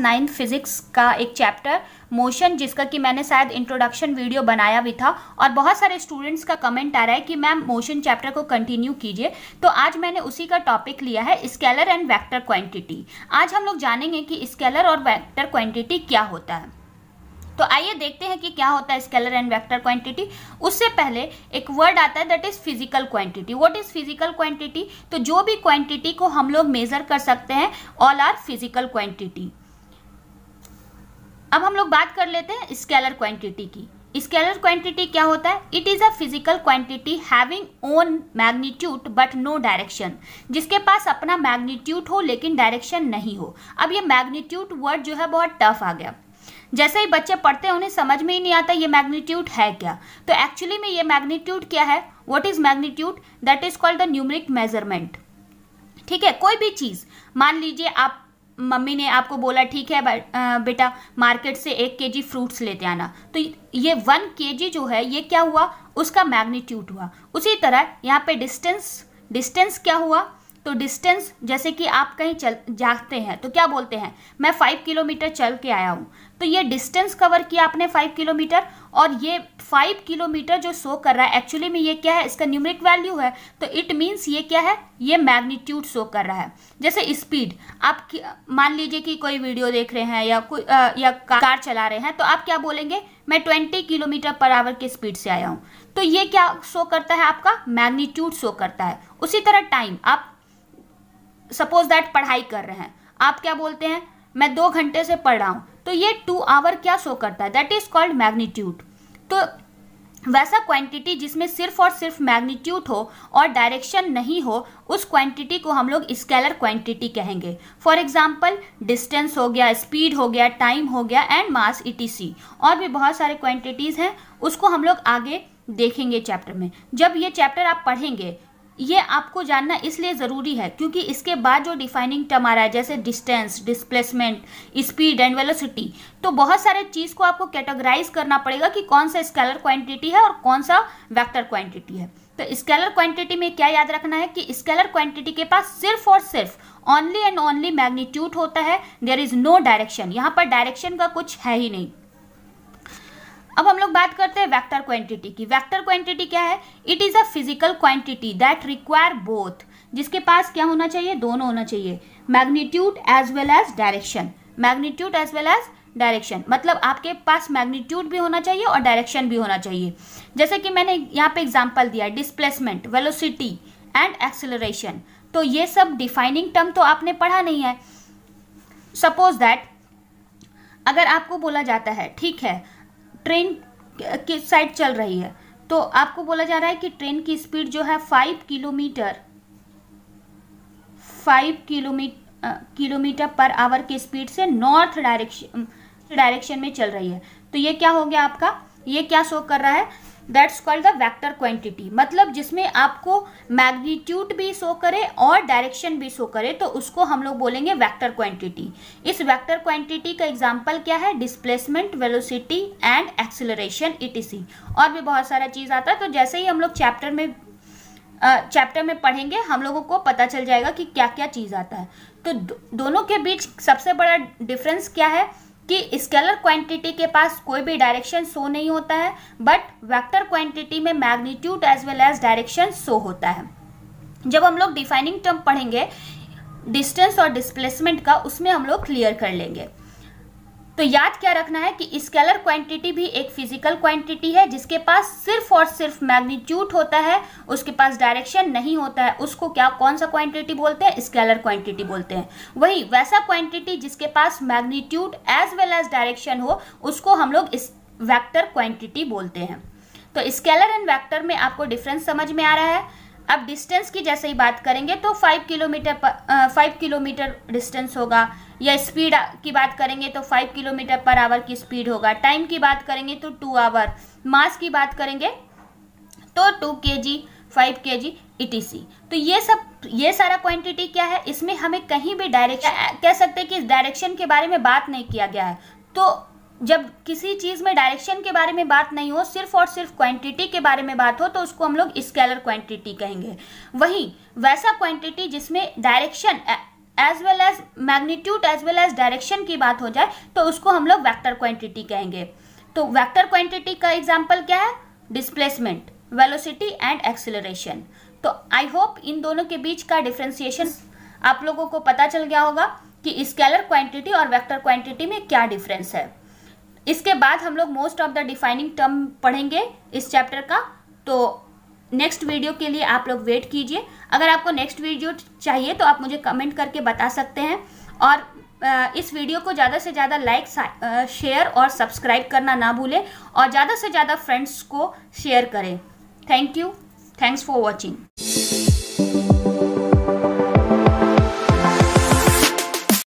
9 physics का एक chapter motion, जिसका कि मैंने शायद इंट्रोडक्शन वीडियो बनाया भी था और बहुत सारे स्टूडेंट्स का कमेंट आ रहा है कि मैम मोशन चैप्टर को कंटिन्यू कीजिए। तो आज मैंने उसी का टॉपिक लिया है, स्केलर एंड वेक्टर क्वांटिटी। आज हम लोग जानेंगे कि स्केलर और वेक्टर क्वांटिटी क्या होता है। तो आइए देखते हैं कि क्या होता है स्केलर एंड वेक्टर क्वांटिटी। उससे पहले एक वर्ड आता है that is physical quantity. What is physical quantity? तो जो भी क्वांटिटी को हम लोग मेजर कर सकते हैं, ऑल आर फिजिकल क्वांटिटी। अब हम लोग बात कर लेते हैं स्केलर क्वांटिटी की। स्केलर क्वांटिटी क्या होता है? It is a physical quantity having own magnitude but no direction. जिसके पास अपना मैग्नीट्यूड हो लेकिन डायरेक्शन नहीं हो। अब ये मैग्नीट्यूड वर्ड जो है बहुत टफ आ गया। जैसे ही बच्चे पढ़ते हैं उन्हें समझ में ही नहीं आता ये मैग्नीट्यूड है क्या। तो एक्चुअली में ये मैग्नीट्यूड क्या है? What is magnitude? That is called the numeric measurement. ठीक है, कोई भी चीज, मान लीजिए आप, मम्मी ने आपको बोला ठीक है बेटा मार्केट से 1 kg फ्रूट्स लेते आना, तो ये 1 kg जो है ये क्या हुआ? उसका मैग्नीट्यूड हुआ। उसी तरह यहाँ पे डिस्टेंस क्या हुआ? तो डिस्टेंस, जैसे कि आप कहीं जाते हैं तो क्या बोलते हैं? मैं 5 किलोमीटर चल के आया हूँ। तो ये डिस्टेंस कवर किया आपने 5 किलोमीटर, और ये 5 किलोमीटर जो शो कर रहा है एक्चुअली में ये क्या है? इसका न्यूमेरिक वैल्यू है। तो इट मीन्स ये क्या है? ये मैग्नीट्यूड शो कर रहा है। जैसे स्पीड, आप मान लीजिए कि कोई वीडियो देख रहे हैं या कार चला रहे हैं, तो आप क्या बोलेंगे? मैं 20 किलोमीटर पर आवर की स्पीड से आया हूँ। तो ये क्या शो करता है? आपका मैग्नीट्यूड शो करता है। उसी तरह टाइम, आप सपोज दैट पढ़ाई कर रहे हैं, आप क्या बोलते हैं? मैं 2 घंटे से पढ़ रहा हूं। तो ये 2 आवर क्या शो करता है? That is called magnitude. तो वैसा क्वांटिटी जिसमें सिर्फ और सिर्फ मैग्नीट्यूड हो और डायरेक्शन नहीं हो, उस क्वांटिटी को हम लोग स्केलर क्वांटिटी कहेंगे। फॉर एग्जांपल डिस्टेंस हो गया, स्पीड हो गया, टाइम हो गया एंड मास ईटीसी। और भी बहुत सारे क्वांटिटीज हैं, उसको हम लोग आगे देखेंगे चैप्टर में। जब ये चैप्टर आप पढ़ेंगे, ये आपको जानना इसलिए ज़रूरी है क्योंकि इसके बाद जो डिफाइनिंग टर्म आ रहा है जैसे distance, displacement, speed and velocity, तो बहुत सारे चीज़ को आपको कैटेगराइज करना पड़ेगा कि कौन सा स्केलर क्वांटिटी है और कौन सा वेक्टर क्वांटिटी है। तो स्केलर क्वांटिटी में क्या याद रखना है कि स्केलर क्वांटिटी के पास सिर्फ और सिर्फ ओनली एंड ओनली मैग्नीट्यूड होता है। There is no direction. यहाँ पर डायरेक्शन का कुछ है ही नहीं। अब हम लोग बात करते हैं वेक्टर क्वांटिटी की। वेक्टर क्वांटिटी क्या है? It is a physical quantity that require both. जिसके पास क्या होना चाहिए? दोनों होना चाहिए, magnitude as well as direction. Magnitude as well as direction मतलब आपके पास मैग्नीट्यूड भी होना चाहिए और डायरेक्शन भी होना चाहिए। जैसे कि मैंने यहाँ पे एग्जांपल दिया, डिस्प्लेसमेंट, वेलोसिटी एंड एक्सेलरेशन। तो ये सब डिफाइनिंग टर्म तो आपने पढ़ा नहीं है। सपोज दैट अगर आपको बोला जाता है ठीक है ट्रेन किस साइड चल रही है, तो आपको बोला जा रहा है कि ट्रेन की स्पीड जो है 5 किलोमीटर पर आवर की स्पीड से नॉर्थ डायरेक्शन में चल रही है। तो ये क्या हो गया आपका? ये क्या शो कर रहा है? That's called the vector quantity. मतलब जिसमें आपको मैग्नीट्यूड भी शो करे और डायरेक्शन भी शो करे, तो उसको हम लोग बोलेंगे वेक्टर क्वांटिटी। इस वेक्टर क्वांटिटी का एग्जांपल क्या है? Displacement, velocity and acceleration etc. और भी बहुत सारा चीज़ आता है। तो जैसे ही हम लोग चैप्टर में पढ़ेंगे, हम लोगों को पता चल जाएगा कि क्या क्या चीज़ आता है। तो दोनों के बीच सबसे बड़ा डिफरेंस क्या है कि स्केलर क्वांटिटी के पास कोई भी डायरेक्शन शो नहीं होता है, बट वेक्टर क्वांटिटी में magnitude as well as direction show होता है। जब हम लोग डिफाइनिंग टर्म पढ़ेंगे डिस्टेंस और डिस्प्लेसमेंट का, उसमें हम लोग क्लियर कर लेंगे। तो याद क्या रखना है कि स्केलर क्वांटिटी भी एक फिजिकल क्वांटिटी है जिसके पास सिर्फ और सिर्फ मैग्नीट्यूड होता है, उसके पास डायरेक्शन नहीं होता है। उसको क्या, कौन सा क्वांटिटी बोलते हैं? स्केलर क्वांटिटी बोलते हैं। वही वैसा क्वांटिटी जिसके पास magnitude as well as direction हो, उसको हम लोग वेक्टर क्वांटिटी बोलते हैं। तो स्केलर एंड वेक्टर में आपको डिफरेंस समझ में आ रहा है। अब डिस्टेंस की जैसे ही बात करेंगे तो 5 किलोमीटर डिस्टेंस होगा, या स्पीड की बात करेंगे तो 5 किलोमीटर पर आवर की स्पीड होगा। टाइम की बात करेंगे तो 2 आवर। मास की बात करेंगे तो 2 kg, 5 kg ईटीसी। तो ये सारा क्वांटिटी क्या है? इसमें हमें कहीं भी डायरेक्शन, कह सकते हैं कि इस डायरेक्शन के बारे में बात नहीं किया गया है। तो जब किसी चीज में डायरेक्शन के बारे में बात नहीं हो, सिर्फ और सिर्फ क्वांटिटी के बारे में बात हो, तो उसको हम लोग स्केलर क्वांटिटी कहेंगे। वहीं वैसा क्वांटिटी जिसमें direction as well as magnitude as well as direction की बात हो जाए तो उसको हम लोग वेक्टर क्वांटिटी कहेंगे। तो वेक्टर क्वांटिटी का एग्जांपल क्या है? Displacement, velocity and acceleration. तो आई होप इन दोनों के बीच का डिफरेंशिएशन आप लोगों को पता चल गया होगा कि स्केलर क्वांटिटी और वेक्टर क्वांटिटी में क्या डिफरेंस है। इसके बाद हम लोग most of the defining term पढ़ेंगे इस चैप्टर का। तो नेक्स्ट वीडियो के लिए आप लोग वेट कीजिए। अगर आपको नेक्स्ट वीडियो चाहिए तो आप मुझे कमेंट करके बता सकते हैं, और इस वीडियो को ज़्यादा से ज़्यादा लाइक, शेयर और सब्सक्राइब करना ना भूलें, और ज़्यादा से ज़्यादा फ्रेंड्स को शेयर करें। Thank you, thanks for watching.